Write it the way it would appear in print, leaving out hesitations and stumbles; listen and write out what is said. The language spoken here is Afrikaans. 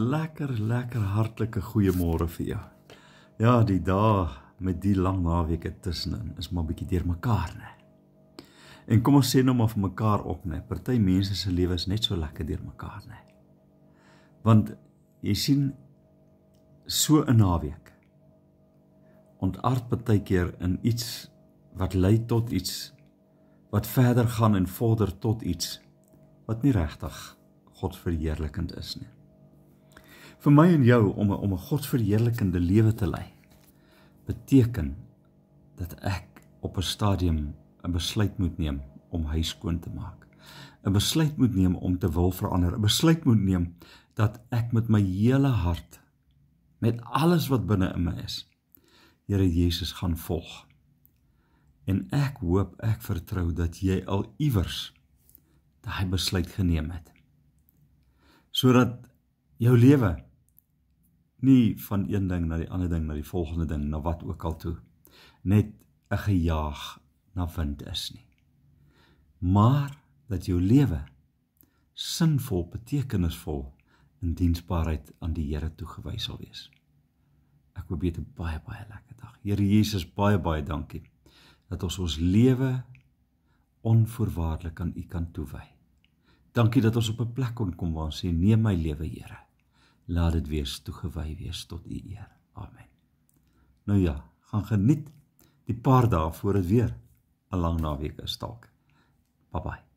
Lekker hartlike goeiemôre vir jou. Ja, die dae met die lang naweke tussenin is maar bietjie deurmekaar, né? En kom ons sê nou maar vir mekaar op, né? Party mense se lewe is net so lekker deurmekaar, né? Want jy sien, so 'n naweek ontaard partykeer in iets wat lei tot iets wat verder gaan en vorder tot iets wat nie regtig godsverheerlikend is nie. Vir my en jou om 'n godsverheerlikende lewe te lei, beteken dat ek op 'n stadium 'n besluit moet neem om huis skoon te maak. 'n Besluit moet neem om te wil verander. 'n Besluit moet neem dat ek met my hele hart, met alles wat binne in my is, Here Jesus gaan volg. En ek hoop, ek vertrou dat jy al iewers daai besluit geneem het. Sodat jou lewe nie van een ding na die ander ding, na die volgende ding, na wat ook al toe, net 'n gejaag na wind is nie. Maar dat jou lewe sinvol, betekenisvol in diensbaarheid aan die Here toegewys sal wees. Ek hoop jy het 'n baie lekker dag. Here Jesus, baie dankie dat ons lewe onvoorwaardelik aan U kan toewy. Dankie dat ons op 'n plek kon kom waar ons sê, neem my lewe, Here. Laat dit wees toegewy wees tot U eer. Amen. Nou ja, gaan geniet die paar dae voor dit weer 'n lang naweek is dalk. Bye bye.